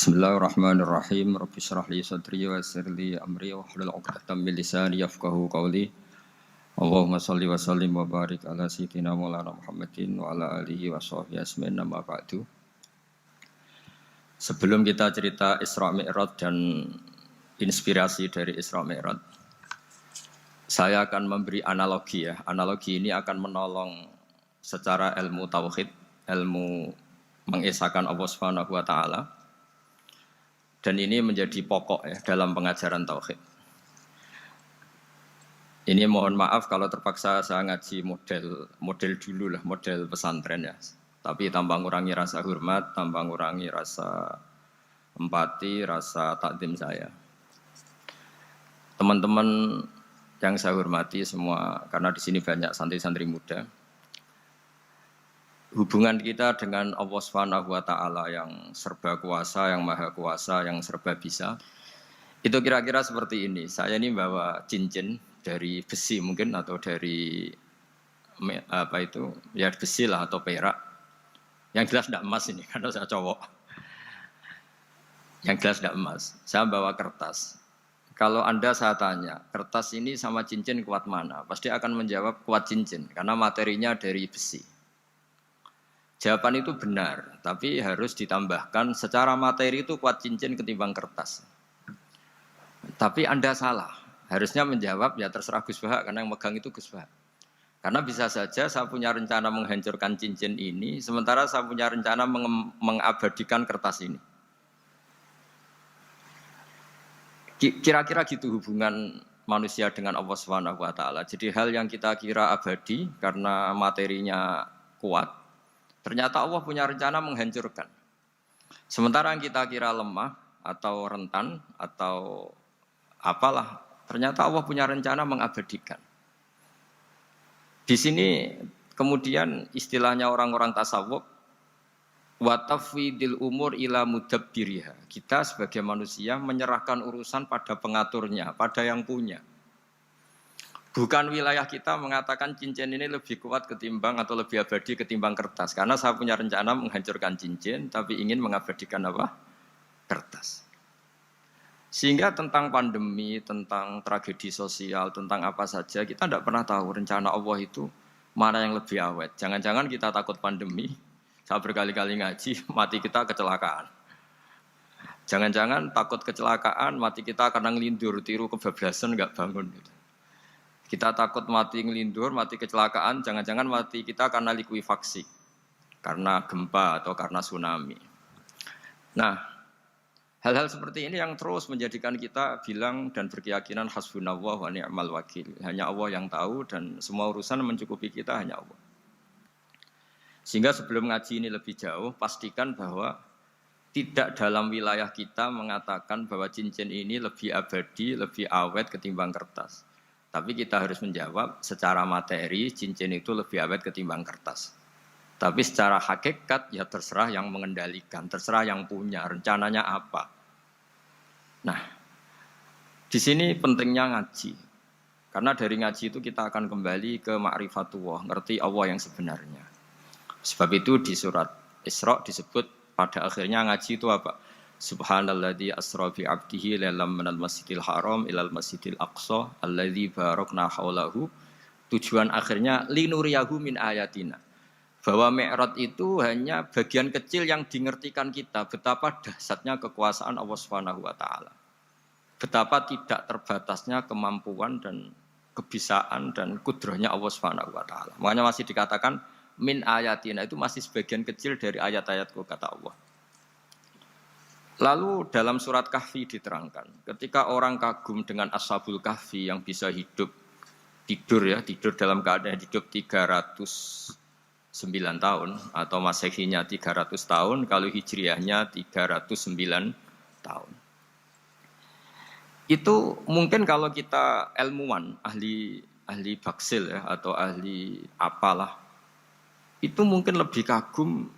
Bismillahirrahmanirrahim. Rabbi shrah li sadri wa yassir li amri wahlul 'uqdatam min lisani yafqahu qawli. Allahumma shalli wa sallim wa barik ala sayyidina Maulana Muhammadin wa ala alihi wa sahbihi asmin amma ba'du. Sebelum kita cerita Isra Mi'raj dan inspirasi dari Isra Mi'raj, saya akan memberi analogi ya. Analogi ini akan menolong secara ilmu tauhid, ilmu mengesahkan Allah Subhanahu wa taala. Dan ini menjadi pokok ya dalam pengajaran tauhid. Ini mohon maaf kalau terpaksa saya ngaji model dulu lah, model pesantren ya. Tapi tanpa ngurangi rasa hormat, tanpa ngurangi rasa empati, rasa takdim saya. Teman-teman yang saya hormati semua, karena di sini banyak santri-santri muda. Hubungan kita dengan Allah Subhanahu wa taala yang serba kuasa, yang maha kuasa, yang serba bisa. Itu kira-kira seperti ini. Saya ini bawa cincin dari besi mungkin atau dari apa itu? Ya besi lah atau perak. Yang jelas tidak emas ini karena saya cowok. Yang jelas tidak emas. Saya bawa kertas. Kalau Anda saya tanya, kertas ini sama cincin kuat mana? Pasti akan menjawab kuat cincin karena materinya dari besi. Jawaban itu benar, tapi harus ditambahkan secara materi itu kuat cincin ketimbang kertas. Tapi Anda salah, harusnya menjawab ya terserah Gus Bahak karena yang megang itu Gus Bahak. Karena bisa saja saya punya rencana menghancurkan cincin ini, sementara saya punya rencana mengabadikan kertas ini. Kira-kira gitu hubungan manusia dengan Allah Subhanahu wa taala. Jadi hal yang kita kira abadi karena materinya kuat, ternyata Allah punya rencana menghancurkan. Sementara yang kita kira lemah atau rentan atau apalah, ternyata Allah punya rencana mengabadikan. Di sini kemudian istilahnya orang-orang tasawuf, wa tafwidil umur ila mudabbiriha. Kita sebagai manusia menyerahkan urusan pada pengaturnya, pada yang punya. Bukan wilayah kita mengatakan cincin ini lebih kuat ketimbang atau lebih abadi ketimbang kertas. Karena saya punya rencana menghancurkan cincin, tapi ingin mengabadikan apa? Kertas. Sehingga tentang pandemi, tentang tragedi sosial, tentang apa saja, kita tidak pernah tahu rencana Allah itu mana yang lebih awet. Jangan-jangan kita takut pandemi, saya berkali-kali ngaji, mati kita kecelakaan. Jangan-jangan takut kecelakaan, mati kita karena ngelindur, tiru kebablasan, nggak bangun gitu. Kita takut mati ngelindur, mati kecelakaan, jangan-jangan mati kita karena likuifaksi, karena gempa atau karena tsunami. Nah, hal-hal seperti ini yang terus menjadikan kita bilang dan berkeyakinan hasbunallah wa ni'mal wakil. Hanya Allah yang tahu dan semua urusan mencukupi kita hanya Allah. Sehingga sebelum ngaji ini lebih jauh, pastikan bahwa tidak dalam wilayah kita mengatakan bahwa cincin ini lebih abadi, lebih awet ketimbang kertas. Tapi kita harus menjawab secara materi cincin itu lebih awet ketimbang kertas. Tapi secara hakikat ya terserah yang mengendalikan, terserah yang punya, rencananya apa. Nah, di sini pentingnya ngaji. Karena dari ngaji itu kita akan kembali ke ma'rifatullah, ngerti Allah yang sebenarnya. Sebab itu di surat Isra disebut pada akhirnya ngaji itu apa? Subhanalladzi asra bi 'abdihi lailan minal masjidil haram ilal masjidil aqsa alladzi barakna haulahu. Tujuan akhirnya linuriyahu min ayatina. Bahwa Mi'raj itu hanya bagian kecil yang dingertikan kita betapa dahsyatnya kekuasaan Allah Subhanahu wa taala. Betapa tidak terbatasnya kemampuan dan kebisaan dan kudrahnya Allah Subhanahu wa taala. Makanya masih dikatakan min ayatina, itu masih sebagian kecil dari ayat-ayatku kata Allah. Lalu dalam surat Kahfi diterangkan, ketika orang kagum dengan Ashabul Kahfi yang bisa tidur dalam keadaan hidup 309 tahun atau Masehinya 300 tahun, kalau Hijriahnya 309 tahun. Itu mungkin kalau kita ilmuwan, ahli baksil ya, atau ahli apalah, itu mungkin lebih kagum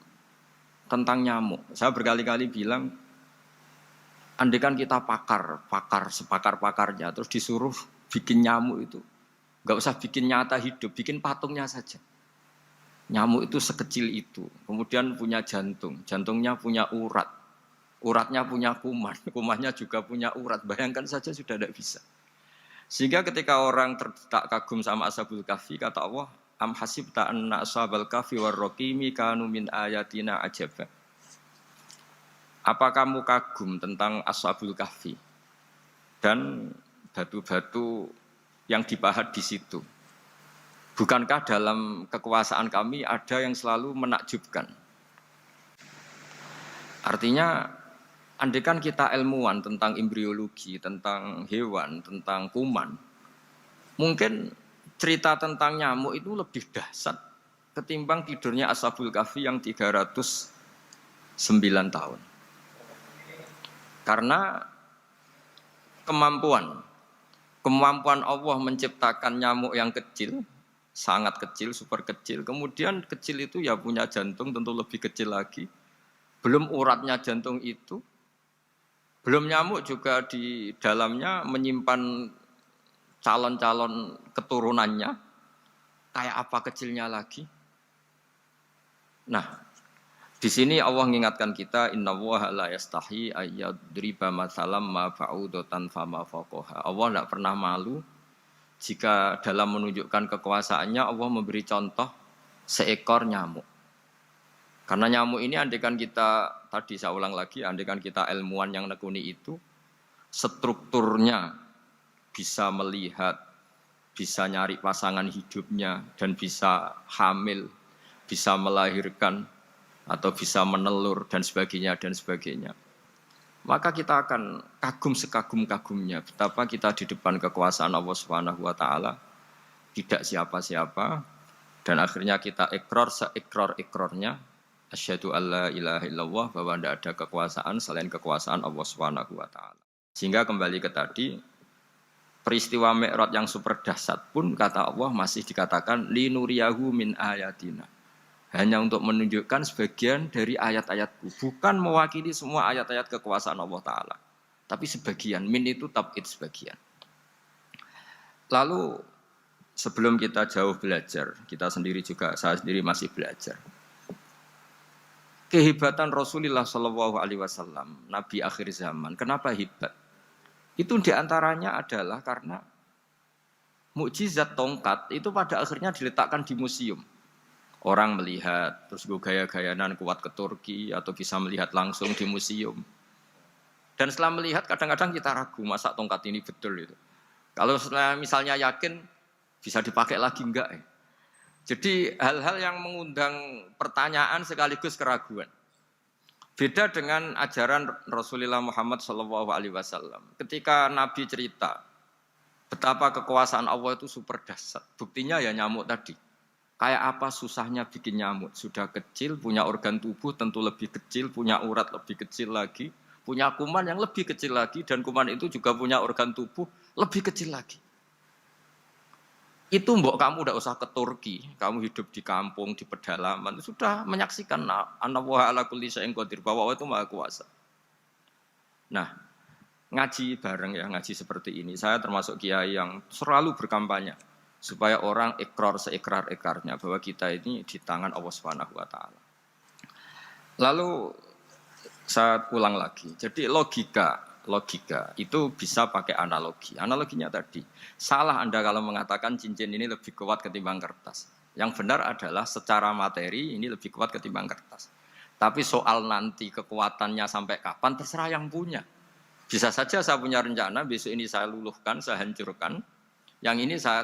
tentang nyamuk. Saya berkali-kali bilang, andaikan kita sepakar-pakarnya, terus disuruh bikin nyamuk itu, nggak usah bikin nyata hidup, bikin patungnya saja. Nyamuk itu sekecil itu, kemudian punya jantung, jantungnya punya urat, Uratnya punya kuman, kumannya juga punya urat. Bayangkan saja sudah tidak bisa. Sehingga ketika orang tak kagum sama Ashabul Kahfi, kata Allah, am hasibta anna ashabal kahfi warraqimi kanu min ayatina ajaba. Apa kamu kagum tentang Ashabul Kahfi dan batu-batu yang dipahat di situ? Bukankah dalam kekuasaan kami ada yang selalu menakjubkan? Artinya, andaikan kita ilmuwan tentang embriologi, tentang hewan, tentang kuman, mungkin cerita tentang nyamuk itu lebih dahsyat ketimbang tidurnya Ashabul Kahfi yang 309 tahun. Karena kemampuan Allah menciptakan nyamuk yang kecil, sangat kecil, super kecil. Kemudian kecil itu ya punya jantung tentu lebih kecil lagi. Belum uratnya jantung itu, belum nyamuk juga di dalamnya menyimpan calon-calon keturunannya. Kayak apa kecilnya lagi? Nah, di sini Allah mengingatkan kita, innallaha la yastahi ayyadriba matsalam ma ba'udatan fama faqaha. Allah tidak pernah malu jika dalam menunjukkan kekuasaannya Allah memberi contoh seekor nyamuk. Karena nyamuk ini andaikan kita, tadi saya ulang lagi, andaikan kita ilmuwan yang nekuni itu, strukturnya bisa melihat, bisa nyari pasangan hidupnya, dan bisa hamil, bisa melahirkan, atau bisa menelur, dan sebagainya, dan sebagainya. Maka kita akan kagum sekagum-kagumnya betapa kita di depan kekuasaan Allah Subhanahu wa taala tidak siapa-siapa dan akhirnya kita ikrar seikrar-ikrarnya asyhadu alla ilaha illallah bahwa tidak ada kekuasaan selain kekuasaan Allah Subhanahu wa taala. Sehingga kembali ke tadi peristiwa Mi'raj yang super dahsyat pun kata Allah masih dikatakan linuriyahu min ayatina. Hanya untuk menunjukkan sebagian dari ayat-ayatku. Bukan mewakili semua ayat-ayat kekuasaan Allah Ta'ala. Tapi sebagian, min itu tab'id sebagian. Lalu sebelum kita jauh belajar, kita sendiri juga, saya sendiri masih belajar. Kehebatan Rasulullah SAW, Nabi akhir zaman, kenapa hebat? Itu diantaranya adalah karena mukjizat tongkat itu pada akhirnya diletakkan di museum. Orang melihat, terus gue gaya-gayanan kuat ke Turki, atau bisa melihat langsung di museum. Dan setelah melihat, kadang-kadang kita ragu, masa tongkat ini betul itu. Kalau setelah misalnya yakin, bisa dipakai lagi enggak ya? Jadi hal-hal yang mengundang pertanyaan sekaligus keraguan. Beda dengan ajaran Rasulullah Muhammad SAW. Ketika Nabi cerita, betapa kekuasaan Allah itu super dahsyat. Buktinya ya nyamuk tadi. Kayak apa susahnya bikin nyamuk? Sudah kecil, punya organ tubuh tentu lebih kecil, punya urat lebih kecil lagi, punya kuman yang lebih kecil lagi, dan kuman itu juga punya organ tubuh lebih kecil lagi. Itu mbok kamu udah usah ke Turki, kamu hidup di kampung, di pedalaman, sudah menyaksikan anallaha ala kulli syai'in qadir, bahwa Allah itu maha kuasa. Nah, ngaji bareng ya, ngaji seperti ini. Saya termasuk kiai yang selalu berkampanye supaya orang ikrar seikrar-ikrarnya bahwa kita ini di tangan Allah Subhanahu wa taala. Lalu saya ulang lagi. Jadi logika itu bisa pakai analogi. Analoginya tadi, salah Anda kalau mengatakan cincin ini lebih kuat ketimbang kertas. Yang benar adalah secara materi ini lebih kuat ketimbang kertas. Tapi soal nanti kekuatannya sampai kapan terserah yang punya. Bisa saja saya punya rencana besok ini saya luluhkan, saya hancurkan. Yang ini saya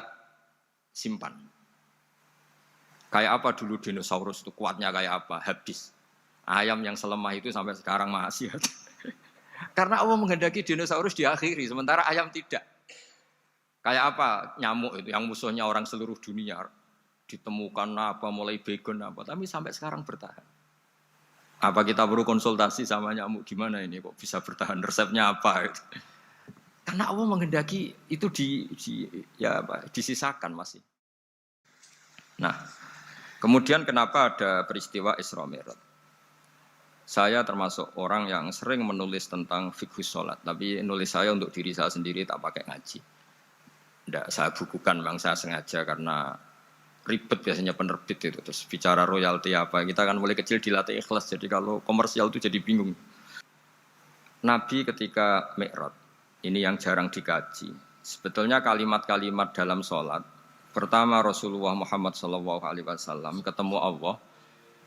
simpan. Kayak apa dulu dinosaurus itu kuatnya kayak apa? Habis. Ayam yang selemah itu sampai sekarang masih ada. Karena Allah menghendaki dinosaurus diakhiri, sementara ayam tidak. Kayak apa nyamuk itu yang musuhnya orang seluruh dunia. Ditemukan apa, mulai begon apa, tapi sampai sekarang bertahan. Apa kita perlu konsultasi sama nyamuk gimana ini kok bisa bertahan, resepnya apa? Karena Allah menghendaki itu disisakan masih. Nah, kemudian kenapa ada peristiwa Isra Mi'raj? Saya termasuk orang yang sering menulis tentang fikih sholat, tapi nulis saya untuk diri saya sendiri tak pakai ngaji. Tidak saya bukukan, memang saya sengaja karena ribet biasanya penerbit itu. Terus bicara royalti apa, kita kan mulai kecil dilatih ikhlas, jadi kalau komersial itu jadi bingung. Nabi ketika Mi'raj, ini yang jarang dikaji. Sebetulnya kalimat-kalimat dalam sholat, pertama Rasulullah Muhammad SAW ketemu Allah,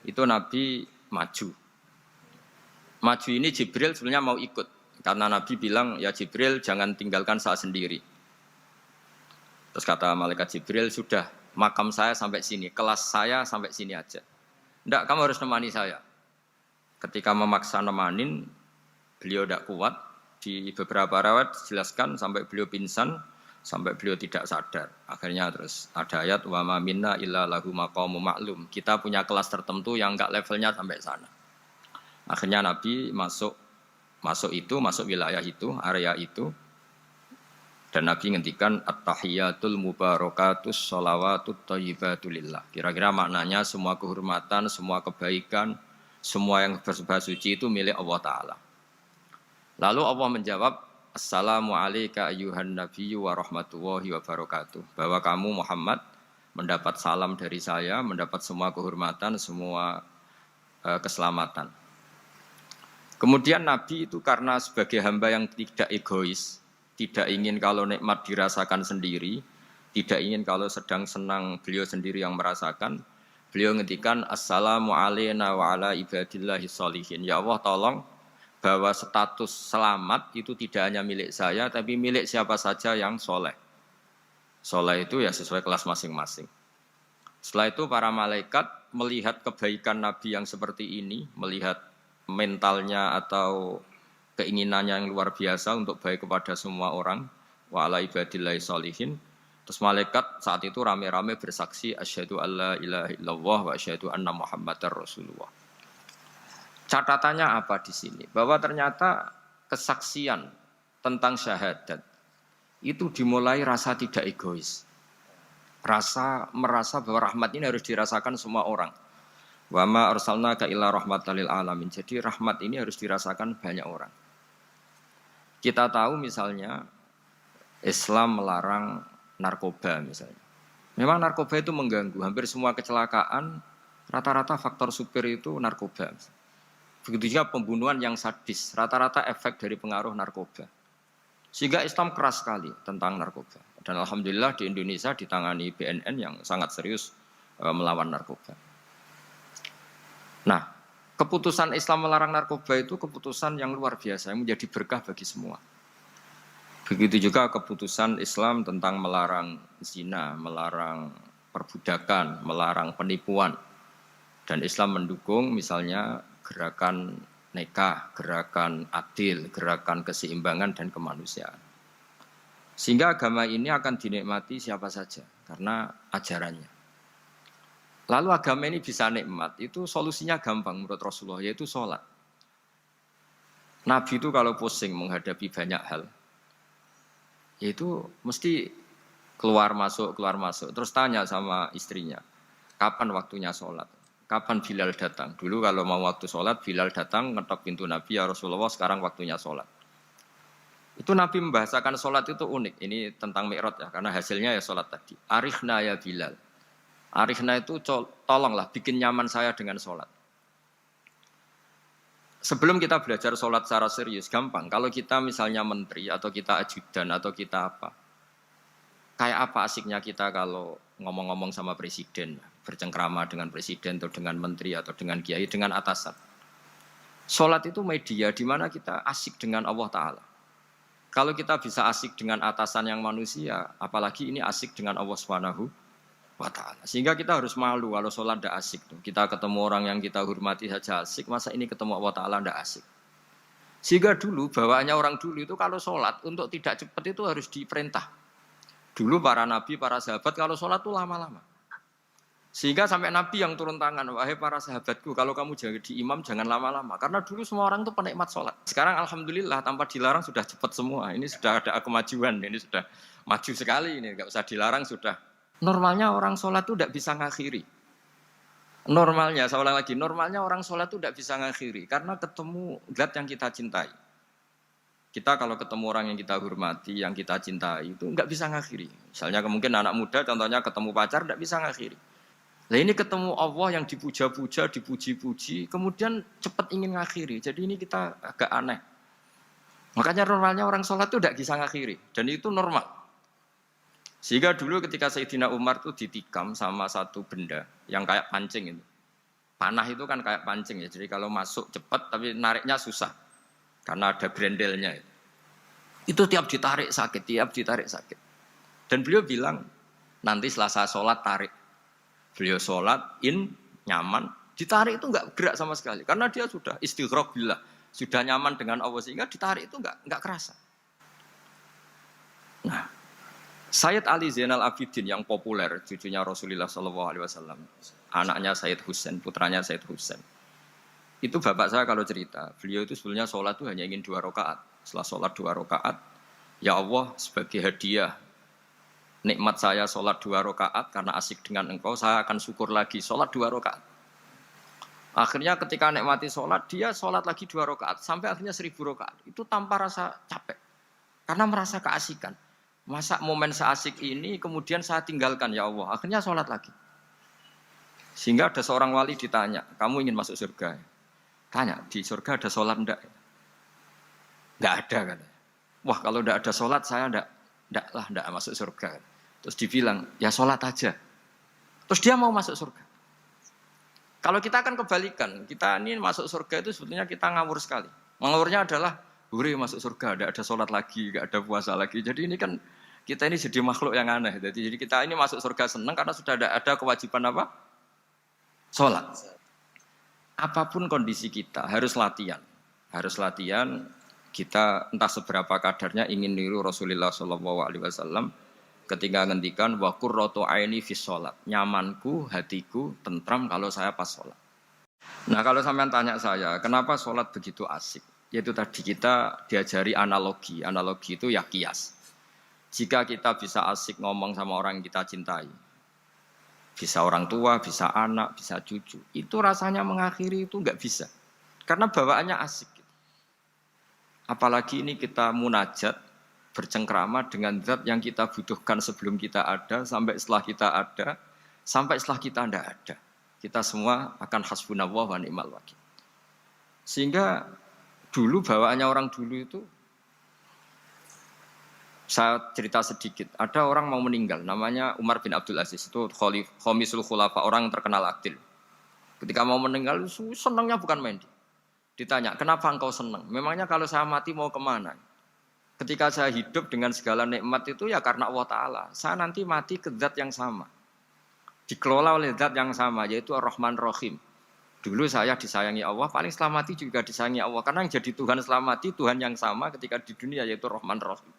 itu Nabi maju. Maju ini Jibril sebenarnya mau ikut, karena Nabi bilang, ya Jibril jangan tinggalkan saya sendiri. Terus kata malaikat Jibril, sudah makam saya sampai sini, kelas saya sampai sini aja. Enggak, kamu harus nemani saya. Ketika memaksa nemanin, beliau tidak kuat, di beberapa riwayat dijelaskan sampai beliau pingsan, sampai beliau tidak sadar. Akhirnya terus ada ayat wa ma minna illa lahu maqamun ma'lum. Kita punya kelas tertentu yang enggak levelnya sampai sana. Akhirnya Nabi masuk wilayah itu, area itu. Dan Nabi ngendikan at-tahiyatul mubarakatus sholawatut thayyibatulillah. Kira-kira maknanya semua kehormatan, semua kebaikan, semua yang bersembah suci itu milik Allah Ta'ala. Lalu Allah menjawab, Assalamu alayka ayyuhan nabiyyu wa rahmatullahi wa barakatuh. Bahwa kamu Muhammad mendapat salam dari saya, mendapat semua kehormatan, semua keselamatan. Kemudian Nabi itu karena sebagai hamba yang tidak egois, tidak ingin kalau nikmat dirasakan sendiri, tidak ingin kalau sedang senang beliau sendiri yang merasakan, beliau ngendikan Assalamu alayna wa ala ibadillahi sholihin. Ya Allah tolong bahwa status selamat itu tidak hanya milik saya, tapi milik siapa saja yang soleh. Soleh itu ya sesuai kelas masing-masing. Setelah itu para malaikat melihat kebaikan Nabi yang seperti ini, melihat mentalnya atau keinginannya yang luar biasa untuk baik kepada semua orang, wa ala ibadillahi sholihin. Terus malaikat saat itu rame-rame bersaksi asyhadu alla ilaha illallah wa asyhadu anna muhammadar rasulullah. Catatannya apa di sini? Bahwa ternyata kesaksian tentang syahadat itu dimulai rasa tidak egois. Merasa bahwa rahmat ini harus dirasakan semua orang. Wa ma arsalnaka illa rahmatan lil alamin. Jadi rahmat ini harus dirasakan banyak orang. Kita tahu misalnya Islam melarang narkoba misalnya. Memang narkoba itu mengganggu. Hampir semua kecelakaan rata-rata faktor supir itu narkoba. Begitu juga pembunuhan yang sadis, rata-rata efek dari pengaruh narkoba. Sehingga Islam keras sekali tentang narkoba. Dan alhamdulillah di Indonesia ditangani BNN yang sangat serius melawan narkoba. Nah, keputusan Islam melarang narkoba itu keputusan yang luar biasa, yang menjadi berkah bagi semua. Begitu juga keputusan Islam tentang melarang zina, melarang perbudakan, melarang penipuan. Dan Islam mendukung misalnya gerakan nikah, gerakan adil, gerakan keseimbangan dan kemanusiaan. Sehingga agama ini akan dinikmati siapa saja karena ajarannya. Lalu agama ini bisa nikmat, itu solusinya gampang menurut Rasulullah, yaitu sholat. Nabi itu kalau pusing menghadapi banyak hal, yaitu mesti keluar masuk, terus tanya sama istrinya, kapan waktunya sholat? Kapan Bilal datang? Dulu kalau mau waktu sholat, Bilal datang, ngetok pintu Nabi, ya Rasulullah sekarang waktunya sholat. Itu Nabi membahasakan sholat itu unik. Ini tentang Mi'raj ya, karena hasilnya ya sholat tadi. Arikhna ya Bilal. Arikhna itu tolonglah bikin nyaman saya dengan sholat. Sebelum kita belajar sholat secara serius, gampang. Kalau kita misalnya menteri, atau kita ajudan, atau kita apa. Kayak apa asiknya kita kalau ngomong-ngomong sama presiden, bercengkrama dengan presiden, atau dengan menteri, atau dengan kiai, dengan atasan. Sholat itu media di mana kita asik dengan Allah Ta'ala. Kalau kita bisa asik dengan atasan yang manusia, apalagi ini asik dengan Allah Subhanahu wa Ta'ala. Sehingga kita harus malu kalau sholat tidak asik. Kita ketemu orang yang kita hormati saja asik, masa ini ketemu Allah Ta'ala tidak asik. Sehingga dulu, bawaannya orang dulu itu kalau sholat, untuk tidak cepat itu harus diperintah. Dulu para nabi, para sahabat kalau sholat itu lama-lama. Sehingga sampai nabi yang turun tangan, wahai para sahabatku, kalau kamu jadi imam jangan lama-lama. Karena dulu semua orang itu penikmat sholat. Sekarang alhamdulillah tanpa dilarang sudah cepat semua. Ini sudah ada kemajuan, ini sudah maju sekali. Ini nggak usah dilarang sudah. Normalnya orang sholat itu tidak bisa ngakhiri. Normalnya, saya ulang lagi, normalnya orang sholat itu tidak bisa ngakhiri. Karena ketemu zat yang kita cintai. Kita kalau ketemu orang yang kita hormati, yang kita cintai, itu nggak bisa ngakhiri. Misalnya mungkin anak muda, contohnya ketemu pacar, nggak bisa ngakhiri. Nah ini ketemu Allah yang dipuja-puja, dipuji-puji, kemudian cepat ingin ngakhiri. Jadi ini kita agak aneh. Makanya normalnya orang sholat itu tidak bisa ngakhiri. Dan itu normal. Sehingga dulu ketika Sayyidina Umar itu ditikam sama satu benda yang kayak pancing itu. Panah itu kan kayak pancing ya. Jadi kalau masuk cepat tapi nariknya susah. Karena ada grendelnya. Itu tiap ditarik sakit, tiap ditarik sakit. Dan beliau bilang, nanti setelah saya sholat tarik. Beliau sholat, nyaman. Ditarik itu enggak gerak sama sekali. Karena dia sudah istighraq billah. Sudah nyaman dengan Allah sehingga ditarik itu enggak kerasa. Nah, Sayyid Ali Zainal Abidin yang populer, cucunya Rasulullah SAW, anaknya Sayyid Husain, putranya Sayyid Husain. Itu bapak saya kalau cerita, beliau itu sebetulnya sholat itu hanya ingin 2 rakaat. Setelah sholat 2 rakaat, ya Allah sebagai hadiah, nikmat saya sholat 2 rakaat karena asik dengan engkau, saya akan syukur lagi sholat 2 rakaat. Akhirnya ketika nikmati sholat, dia sholat lagi 2 rakaat sampai akhirnya 1000 rakaat. Itu tanpa rasa capek, karena merasa keasikan. Masa momen seasik ini kemudian saya tinggalkan ya Allah. Akhirnya sholat lagi. Sehingga ada seorang wali ditanya, kamu ingin masuk surga? Tanya, di surga ada sholat enggak? Enggak ada kan? Wah kalau enggak ada sholat saya enggak masuk surga. Terus dibilang, ya sholat aja. Terus dia mau masuk surga. Kalau kita akan kebalikan, kita ini masuk surga itu sebetulnya kita ngawur sekali. Ngawurnya adalah, hore masuk surga, enggak ada sholat lagi, enggak ada puasa lagi. Jadi ini kan, kita ini jadi makhluk yang aneh. Jadi kita ini masuk surga senang karena sudah ada kewajiban apa? Sholat. Apapun kondisi kita, harus latihan. Harus latihan, kita entah seberapa kadarnya ingin niru Rasulullah SAW ketika ngendikan wa qurratu aini fi sholat, nyamanku, hatiku tentram kalau saya pas sholat. Nah kalau sampean tanya saya, kenapa sholat begitu asik? Yaitu tadi kita diajari analogi itu ya kias. Jika kita bisa asik ngomong sama orang yang kita cintai, bisa orang tua, bisa anak, bisa cucu, itu rasanya mengakhiri itu enggak bisa. Karena bawaannya asik. Apalagi ini kita munajat, bercengkrama dengan zat yang kita butuhkan sebelum kita ada, sampai setelah kita ada, sampai setelah kita tidak ada. Kita semua akan hasbunallah wa ni'mal wakil. Sehingga dulu bawaannya orang dulu itu, saya cerita sedikit, ada orang mau meninggal, namanya Umar bin Abdul Aziz, itu Khomisul Khulafa, orang yang terkenal adil. Ketika mau meninggal, senangnya bukan main. Ditanya, kenapa engkau senang? Memangnya kalau saya mati mau kemana? Ketika saya hidup dengan segala nikmat itu ya karena Allah Ta'ala. Saya nanti mati ke zat yang sama. Dikelola oleh zat yang sama, yaitu Ar-Rahman Rahim. Dulu saya disayangi Allah, paling setelah mati juga disayangi Allah. Karena yang jadi Tuhan setelah mati, Tuhan yang sama ketika di dunia, yaitu Rahman Rahim.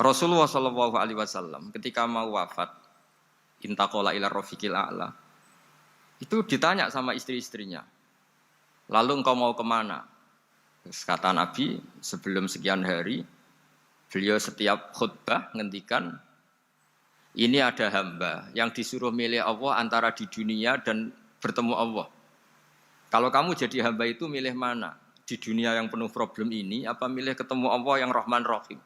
Rasulullah SAW ketika mau wafat, intaqala ila rafiqil a'la, itu ditanya sama istri-istrinya, lalu engkau mau kemana? Kata Nabi, sebelum sekian hari, beliau setiap khutbah ngendikan, ini ada hamba yang disuruh milih Allah antara di dunia dan bertemu Allah. Kalau kamu jadi hamba itu milih mana? Di dunia yang penuh problem ini, apa milih ketemu Allah yang Rahman Rahim?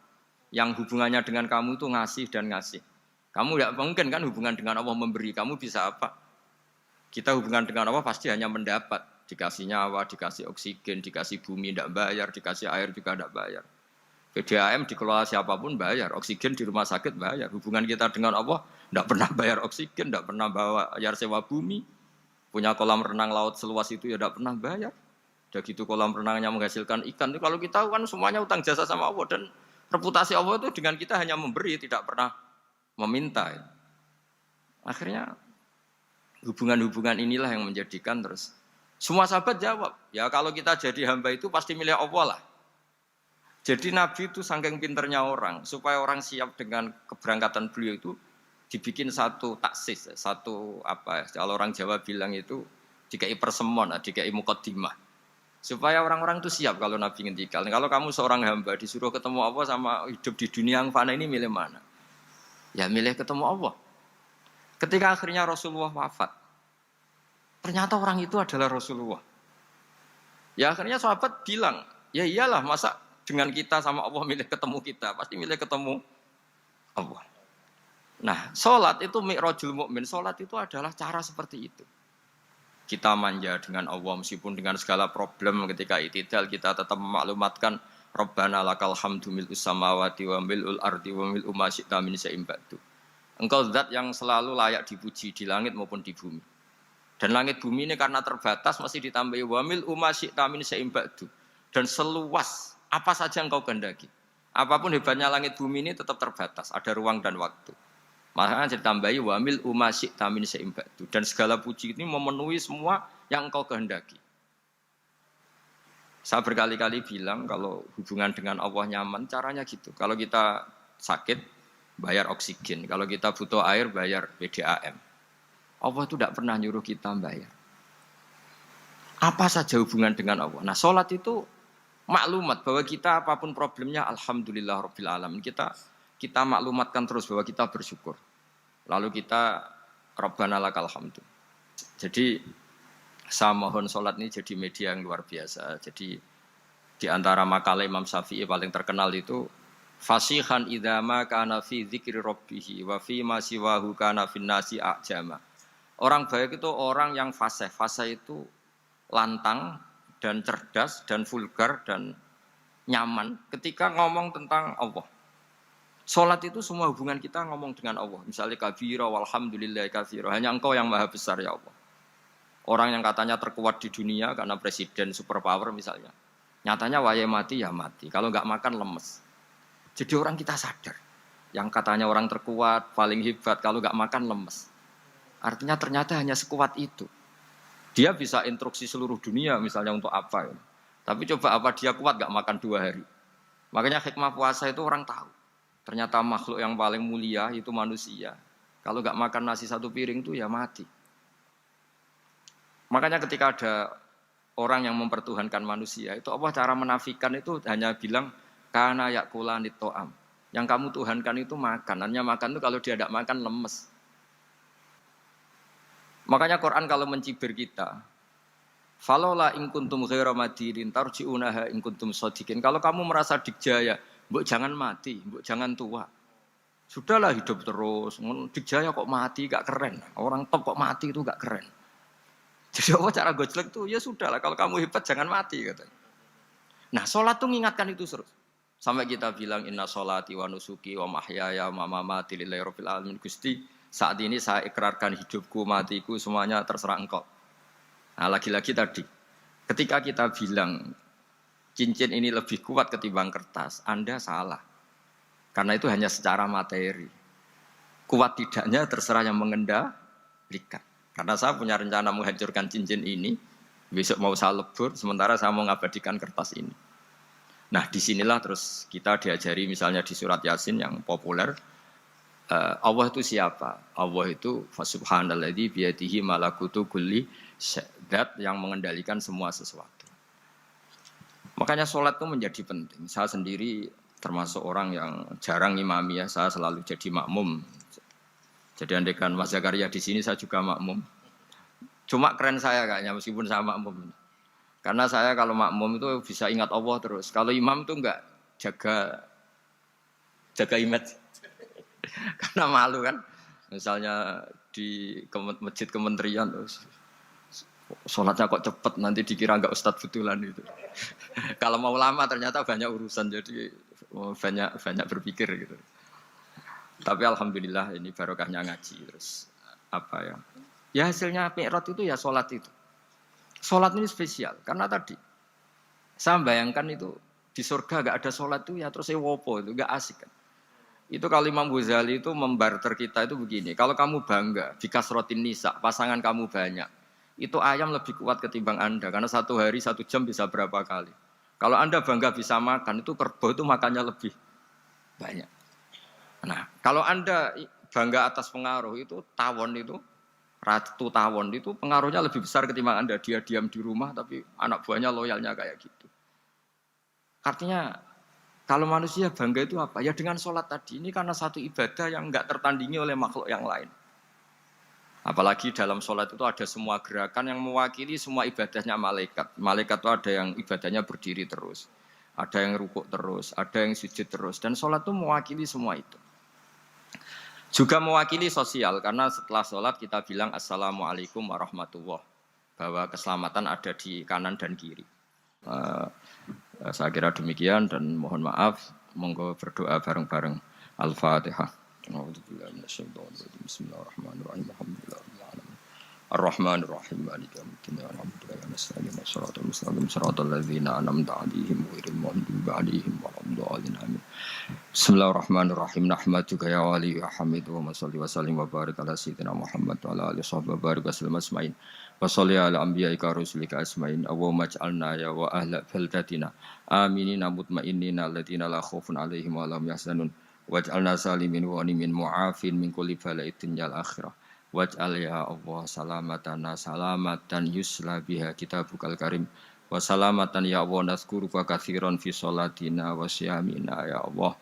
Yang hubungannya dengan kamu itu ngasih dan ngasih. Kamu tidak mungkin kan hubungan dengan Allah memberi, kamu bisa apa? Kita hubungan dengan Allah pasti hanya mendapat. Dikasih nyawa, dikasih oksigen, dikasih bumi tidak bayar, dikasih air juga tidak bayar. PDAM dikelola siapapun bayar, oksigen di rumah sakit bayar. Hubungan kita dengan Allah tidak pernah bayar oksigen, tidak pernah bayar sewa bumi. Punya kolam renang laut seluas itu ya tidak pernah bayar. Udah gitu kolam renangnya menghasilkan ikan. Kalau kita kan semuanya utang jasa sama Allah, dan reputasi Allah itu dengan kita hanya memberi, tidak pernah meminta. Akhirnya hubungan-hubungan inilah yang menjadikan terus. Semua sahabat jawab, ya kalau kita jadi hamba itu pasti milih Allah lah. Jadi Nabi itu saking pinternya orang, supaya orang siap dengan keberangkatan beliau itu dibikin satu taksis, satu apa? Kalau orang Jawa bilang itu dikai persemon, dikai mukaddimah. Supaya orang-orang itu siap kalau Nabi ngendikan. Kalau kamu seorang hamba disuruh ketemu Allah sama hidup di dunia yang fana ini, milih mana? Ya milih ketemu Allah. Ketika akhirnya Rasulullah wafat, ternyata orang itu adalah Rasulullah. Ya akhirnya sahabat bilang, ya iyalah masa dengan kita sama Allah milih ketemu kita, pasti milih ketemu Allah. Nah, sholat itu mi'rajul mukmin, sholat itu adalah cara seperti itu. Kita manja dengan Allah meskipun dengan segala problem, ketika itidal kita tetap memaklumatkan Rabbana lakal hamdu mil'us samawati wa mil'ul ardi wa mil'u ma syi'ta min syai'in ba'du. Engkau zat yang selalu layak dipuji di langit maupun di bumi. Dan langit bumi ini karena terbatas masih ditambahi wa mil'u ma syi'ta min syai'in ba'du. Dan seluas apa saja engkau kehendaki. Apapun hebatnya langit bumi ini tetap terbatas, ada ruang dan waktu. Makanya ditambahi wa mil'u ma syi'ta min syai'in ba'du. Dan segala puji ini memenuhi semua yang engkau kehendaki. Saya berkali-kali bilang kalau hubungan dengan Allah nyaman, caranya gitu. Kalau kita sakit, bayar oksigen. Kalau kita butuh air, bayar PDAM. Allah itu tidak pernah nyuruh kita bayar. Apa saja hubungan dengan Allah. Nah, sholat itu maklumat bahwa kita apapun problemnya, alhamdulillah rabbil alamin. Kita maklumatkan terus bahwa kita bersyukur. Lalu kita Rabbana lakal hamdu. Jadi saya mohon sholat ini jadi media yang luar biasa. Jadi di antara makalah Imam Syafi'i paling terkenal itu fasihan idama kana fi dzikri rabbih wa fi ma siwahu kana fin nasi a'jama. Orang baik itu orang yang fasih. Fasih itu lantang dan cerdas dan vulgar dan nyaman ketika ngomong tentang Allah. Sholat itu semua hubungan kita ngomong dengan Allah. Misalnya kabira walhamdulillah katsira. Hanya Engkau yang maha besar ya Allah. Orang yang katanya terkuat di dunia karena presiden superpower misalnya. Nyatanya waya mati ya mati. Kalau nggak makan lemes. Jadi orang kita sadar. Yang katanya orang terkuat, paling hebat. Kalau nggak makan lemes. Artinya ternyata hanya sekuat itu. Dia bisa instruksi seluruh dunia misalnya untuk apa. Ya. Tapi coba apa dia kuat nggak makan 2 hari. Makanya hikmah puasa itu orang tahu. Ternyata makhluk yang paling mulia itu manusia. Kalau nggak makan nasi 1 piring itu ya mati. Makanya ketika ada orang yang mempertuhankan manusia, itu Allah cara menafikan itu hanya bilang kana yakulanit to'am. Yang kamu tuhankan itu makan. Hanya makan itu kalau dia tidak makan lemes. Makanya Quran kalau mencibir kita, falola in kuntum ghaira madirin tarji'unaha in kuntum shadiqin. Kalau kamu merasa dikjaya, mbok jangan mati, mbok jangan tua. Sudahlah hidup terus. Dikjaya kok mati gak keren. Orang top kok mati itu gak keren. Jadi apa cara gojlek itu? Ya sudahlah, kalau kamu hebat jangan mati katanya. Nah, sholat itu mengingatkan itu terus. Sampai kita bilang inna sholati wa nusuki wa mahyaya wa mamati lillahi rabbil alamin. Gusti, saat ini saya ikrarkan hidupku, matiku semuanya terserah Engkau. Nah, lagi-lagi tadi, ketika kita bilang cincin ini lebih kuat ketimbang kertas, Anda salah. Karena itu hanya secara materi. Kuat tidaknya terserah yang mengendalikan. Karena saya punya rencana menghancurkan cincin ini, besok mau saya lebur, sementara saya mau mengabadikan kertas ini. Nah, disinilah terus kita diajari misalnya di surat Yasin yang populer, Allah itu siapa? Allah itu subhanalladzi biyadihi malakutu kulli syai', yang mengendalikan semua sesuatu. Makanya sholat itu menjadi penting. Saya sendiri termasuk orang yang jarang imami ya, saya selalu jadi makmum. Jadi andaikan Mas Zakaria di sini saya juga makmum. Cuma keren saya kayaknya meskipun saya makmum. Karena saya kalau makmum itu bisa ingat Allah terus. Kalau imam itu enggak jaga image. Karena malu kan. Misalnya di masjid kementerian terus sholatnya kok cepet nanti dikira enggak ustadz betulan itu. Kalau mau lama ternyata banyak urusan jadi banyak berpikir gitu. Tapi alhamdulillah ini barokahnya ngaji terus apa ya? Ya hasilnya mi'raj itu ya sholat itu. Sholat ini spesial karena tadi saya bayangkan itu di surga gak ada sholat itu ya terus wopo itu gak asik kan. Itu kalau Imam Ghazali itu membarter kita itu begini. Kalau kamu bangga di kasrotin nisa pasangan kamu banyak, itu ayam lebih kuat ketimbang Anda karena 1 hari 1 jam bisa berapa kali. Kalau Anda bangga bisa makan itu kerbau itu makannya lebih banyak. Nah, kalau Anda bangga atas pengaruh itu tawon itu, ratu tawon itu pengaruhnya lebih besar ketimbang Anda. Dia diam di rumah tapi anak buahnya loyalnya kayak gitu. Artinya kalau manusia bangga itu apa? Ya dengan sholat tadi. Ini karena satu ibadah yang enggak tertandingi oleh makhluk yang lain. Apalagi dalam sholat itu ada semua gerakan yang mewakili semua ibadahnya malaikat. Malaikat itu ada yang ibadahnya berdiri terus. Ada yang rukuk terus, ada yang sujud terus. Dan sholat itu mewakili semua itu. Juga mewakili sosial, karena setelah sholat kita bilang Assalamualaikum warahmatullahi wabarakatuh. Bahwa keselamatan ada di kanan dan kiri. Saya kira demikian dan mohon maaf. Monggo berdoa bareng-bareng. Al-Fatihah. Bismillahirrahmanirrahim. Alhamdulillahirabbil Ar-Rahman Ar-Rahim Maliki Yaumiddin Ya na'budu wa nasta'inu Shiratal mustaqim Shiratal ladzina an'amta 'alaihim ghairil maghdubi 'alaihim waladdallin amin. Bismillahirrahmanirrahim. Nahmaduka ya wali ya hamid wa shalli wa sallim wa barik ala sayyidina Muhammad wa ala alihi wa barik wa sallam asma'in. Wa shalli ala anbiya'ika rusulika asma'in. Allahumma ij'alna ya wa ahla baldatina aminina mutma'innina alladziina la khaufun 'alaihim wa la hum yahzanun. Waj'alna salimin wa ghanimin mu'afin min kulli bala'id dunyal akhirah. Waj'al ya Allah salamatana salamatan yusla biha kitabukal karim. Wa salamatan ya Allah nazkuruka katsiran fi sholatina wa siyamina ya Allah.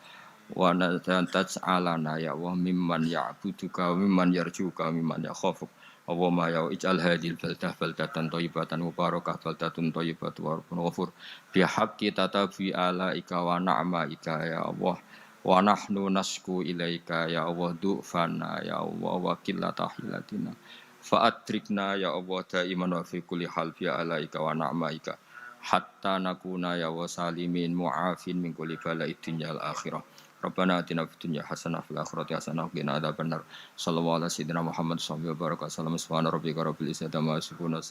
Wa taj'alana ya Allah mimman ya'buduka wa mimman yarjuka wa mimman yakhafuk. Allahumma ya ij'al hadhil baldah baldatan thayyibatan mubarakah baldatun thayyibatu wa rabbun ghafur. Bi haqqi tatabi alaika wa na'maika ya Allah. Wa nahnu nasku ilaika ya Allah du'fana ya Allah wa qillata hilatina. Fa'adrikna ya Allah daiman wa fi kulli hal fi alaika wa na'maika. Hatta nakuna ya wa salimin mu'afin min kulli bala'id dunyal akhirah. Rabbana atina fid dunya hasanah fil akhirati hasanah wa qina adzabannar. Sallallahu alaihi wa sallam Muhammad sallallahu alaihi wa sallam. Subhana rabbika rabbil izzati amma yasifun.